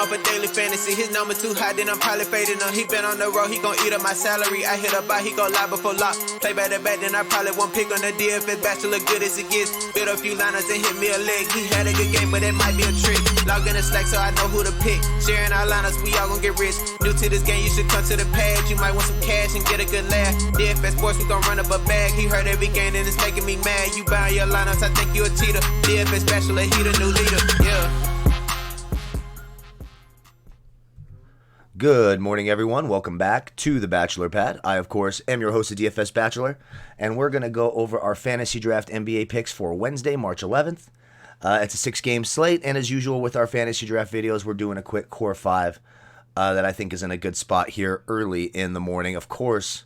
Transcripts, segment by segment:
for daily fantasy. His number too high, then I'm probably fading him. He been on the road, he gon' eat up my salary. I hit up by, he gon' lie before lock. Play back to back, then I probably won't pick on the DFS bachelor, good as it gets. Build a few liners and hit me a leg. He had a good game, but it might be a trick. Log in the Slack so I know who to pick. Sharing our liners, we all gon' get rich. New to this game, you should come to the pad. You might want some cash and get a good laugh. DFS sports, we gon' run up a bag. He heard every game and it's making me mad. You buying your lineups, I think you a cheater. DFS bachelor, he the new leader, yeah. Good morning, everyone. Welcome back to the Bachelor Pad. I, of course, am your host of DFS Bachelor, and we're going to go over our Fantasy Draft NBA picks for Wednesday, March 11th. It's a 6-game slate, and as usual with our Fantasy Draft videos, we're doing a quick Core 5 that I think is in a good spot here early in the morning. Of course,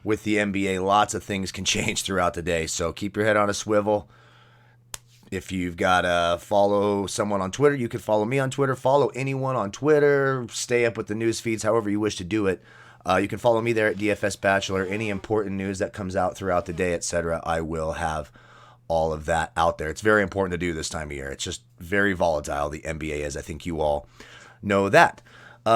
with the NBA, lots of things can change throughout the day, so keep your head on a swivel. If you've got to follow someone on Twitter, you can follow me on Twitter. Follow anyone on Twitter. Stay up with the news feeds, however you wish to do it. You can follow me there at DFS Bachelor. Any important news that comes out throughout the day, etc., I will have all of that out there. It's very important to do this time of year. It's just very volatile, the NBA is. I think you all know that.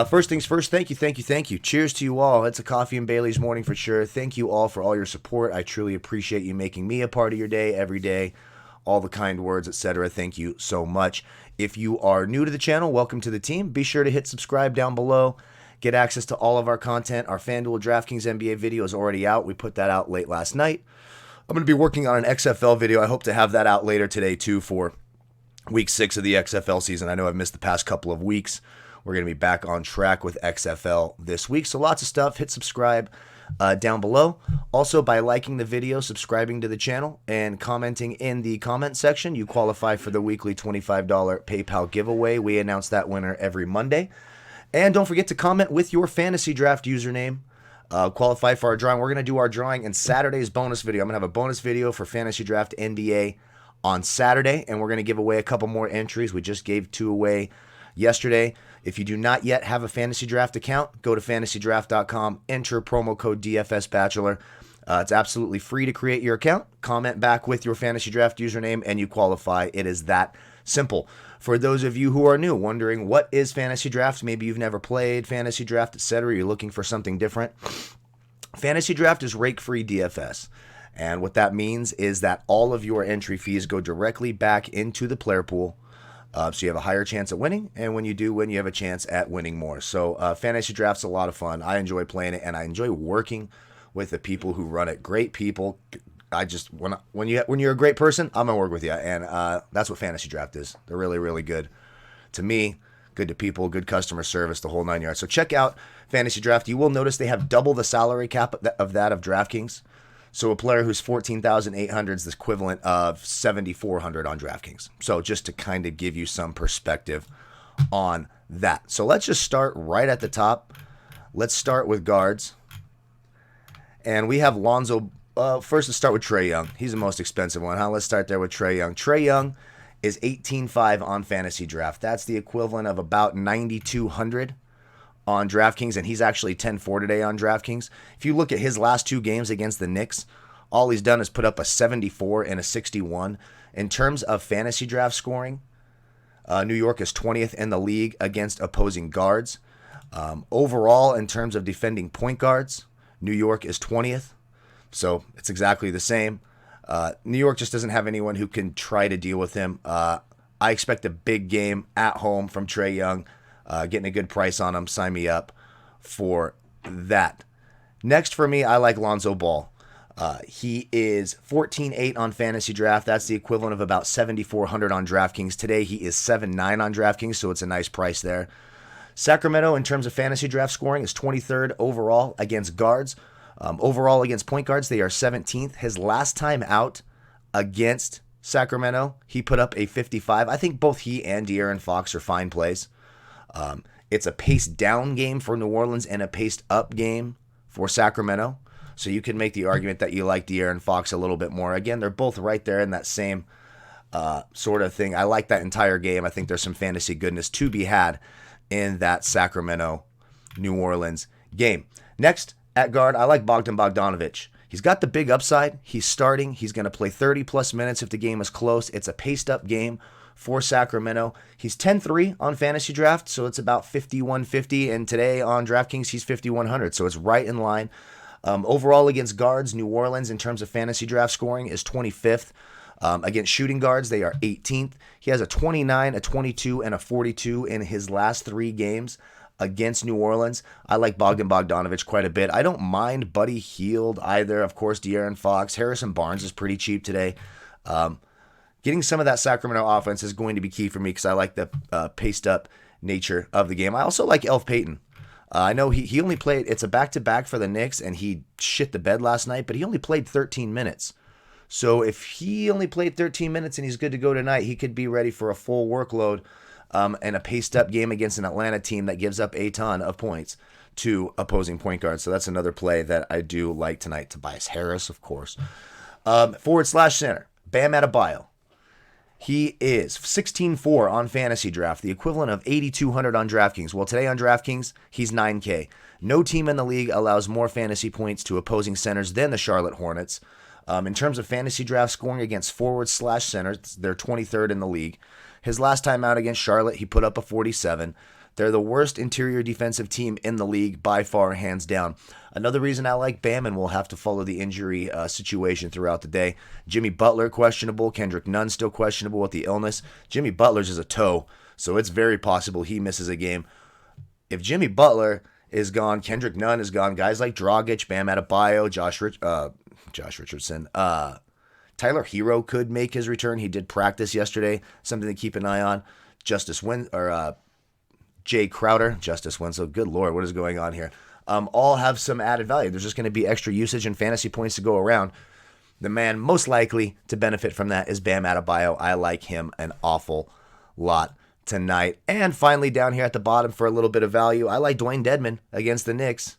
First things first, thank you. Cheers to you all. It's a coffee and Bailey's morning for sure. Thank you all for all your support. I truly appreciate you making me a part of your day every day. All the kind words, etc. Thank you so much. If you are new to the channel, welcome to the team. Be sure to hit subscribe down below. Get access to all of our content. Our FanDuel DraftKings NBA video is already out. We put that out late last night. I'm going to be working on an XFL video. I hope to have that out later today too for week 6 of the XFL season. I know I've missed the past couple of weeks. We're going to be back on track with XFL this week. So lots of stuff. Hit subscribe down below. Also, by liking the video, subscribing to the channel, and commenting in the comment section, you qualify for the weekly $25 PayPal giveaway. We announce that winner every Monday. And don't forget to comment with your Fantasy Draft username. Qualify for our drawing. We're going to do our drawing in Saturday's bonus video. I'm going to have a bonus video for Fantasy Draft NBA on Saturday, and we're going to give away a couple more entries. We just gave 2 away yesterday. If you do not yet have a Fantasy Draft account, go to fantasydraft.com, enter promo code DFS Bachelor. It's absolutely free to create your account. Comment back with your Fantasy Draft username, and you qualify. It is that simple. For those of you who are new, wondering what is Fantasy Draft, maybe you've never played Fantasy Draft, etc., you're looking for something different. Fantasy Draft is rake-free DFS. And what that means is that all of your entry fees go directly back into the player pool. So you have a higher chance at winning, and when you do win, you have a chance at winning more. So Fantasy Draft's a lot of fun. I enjoy playing it, and I enjoy working with the people who run it. Great people. I just when you're a great person, I'm gonna work with you, and that's what Fantasy Draft is. They're really, really good to me, good to people, good customer service, the whole 9 yards. So check out Fantasy Draft. You will notice they have double the salary cap of that of DraftKings. So a player who's 14,800 is the equivalent of 7,400 on DraftKings. So just to kind of give you some perspective on that. So let's just start right at the top. Let's start with guards. And we have Lonzo. First, let's start with Trey Young. He's the most expensive one. Let's start there with Trey Young. Trey Young is 18.5 on Fantasy Draft. That's the equivalent of about 9,200 on DraftKings, and he's actually 10-4 today on DraftKings. If you look at his last 2 games against the Knicks, all he's done is put up a 74 and a 61. In terms of Fantasy Draft scoring, New York is 20th in the league against opposing guards. Overall, in terms of defending point guards, New York is 20th, so it's exactly the same. New York just doesn't have anyone who can try to deal with him. I expect a big game at home from Trey Young. Getting a good price on him. Sign me up for that. Next for me, I like Lonzo Ball. He is 14.8 on Fantasy Draft. That's the equivalent of about 7,400 on DraftKings. Today, he is 7.9 on DraftKings, so it's a nice price there. Sacramento, in terms of Fantasy Draft scoring, is 23rd overall against guards. Overall against point guards, they are 17th. His last time out against Sacramento, he put up a 55. I think both he and De'Aaron Fox are fine plays. It's a paced down game for New Orleans and a paced up game for Sacramento. So you can make the argument that you like De'Aaron Fox a little bit more. Again, they're both right there in that same sort of thing. I like that entire game. I think there's some fantasy goodness to be had in that Sacramento-New Orleans game. Next, at guard, I like Bogdan Bogdanovich. He's got the big upside. He's starting. He's going to play 30-plus minutes if the game is close. It's a paced-up game for Sacramento. He's 10-3 on Fantasy Draft, so it's about 5,150. And today on DraftKings, he's 5,100, so it's right in line. Overall against guards, New Orleans in terms of Fantasy Draft scoring is 25th. Against shooting guards, they are 18th. He has a 29, a 22, and a 42 in his last 3 games against New Orleans. I like Bogdan Bogdanovich quite a bit. I don't mind Buddy Hield either. Of course, De'Aaron Fox. Harrison Barnes is pretty cheap today. Getting some of that Sacramento offense is going to be key for me because I like the paced-up nature of the game. I also like Elfrid Payton. I know he only played, it's a back-to-back for the Knicks, and he shit the bed last night, but he only played 13 minutes. So if he only played 13 minutes and he's good to go tonight, he could be ready for a full workload and a paced-up game against an Atlanta team that gives up a ton of points to opposing point guards. So that's another play that I do like tonight. Tobias Harris, of course. Forward/center, Bam Adebayo. He is 16-4 on Fantasy Draft, the equivalent of 8,200 on DraftKings. Well, today on DraftKings, he's 9K. No team in the league allows more fantasy points to opposing centers than the Charlotte Hornets. In terms of Fantasy Draft scoring against forward/centers, they're 23rd in the league. His last time out against Charlotte, he put up a 47. They're the worst interior defensive team in the league by far, hands down. Another reason I like Bam, and we'll have to follow the injury situation throughout the day. Jimmy Butler, questionable. Kendrick Nunn, still questionable with the illness. Jimmy Butler's is a toe, so it's very possible he misses a game. If Jimmy Butler is gone, Kendrick Nunn is gone. Guys like Dragic, Bam Adebayo, Josh Richardson, Tyler Hero could make his return. He did practice yesterday. Something to keep an eye on. Jay Crowder, Justice Winslow. Good Lord, what is going on here? All have some added value. There's just going to be extra usage and fantasy points to go around. The man most likely to benefit from that is Bam Adebayo. I like him an awful lot tonight. And finally, down here at the bottom for a little bit of value, I like Dewayne Dedmon against the Knicks.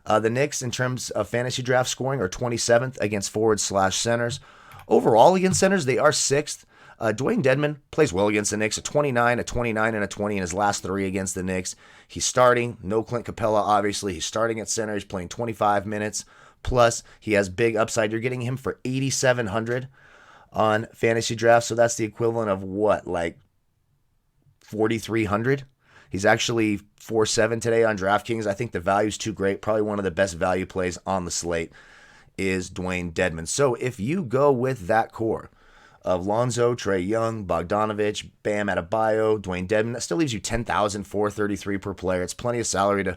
The Knicks, in terms of Fantasy Draft scoring, are 27th against forward/centers. Overall against centers, they are 6th. Dewayne Dedmon plays well against the Knicks, a 29, a 29, and a 20 in his last 3 against the Knicks. He's starting. No Clint Capella, obviously. He's starting at center. He's playing 25 minutes. Plus, he has big upside. You're getting him for 8,700 on Fantasy Draft, so that's the equivalent of what, like 4,300? He's actually 4.7 today on DraftKings. I think the value's too great. Probably one of the best value plays on the slate is Dewayne Dedmon. So if you go with that core of Lonzo, Trey Young, Bogdanovich, Bam Adebayo, Dewayne Dedmon, that still leaves you $10,433 per player. It's plenty of salary to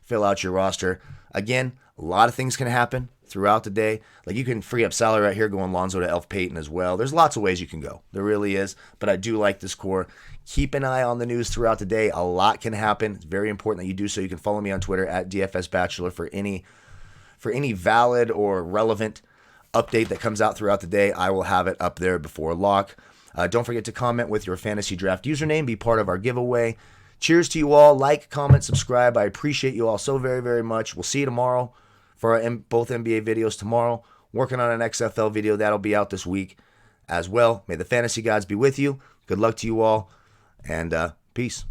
fill out your roster. Again, a lot of things can happen throughout the day. Like, you can free up salary right here going Lonzo to Elfrid Payton as well. There's lots of ways you can go. There really is. But I do like this core. Keep an eye on the news throughout the day. A lot can happen. It's very important that you do so. You can follow me on Twitter at DFS Bachelor for any valid or relevant update that comes out throughout the day. I will have it up there before lock. Don't forget to comment with your Fantasy Draft username. Be part of our giveaway. Cheers to you all. Like, comment, subscribe. I appreciate you all so very, very much. We'll see you tomorrow for both NBA videos tomorrow. Working on an XFL video. That'll be out this week as well. May the fantasy gods be with you. Good luck to you all. And peace.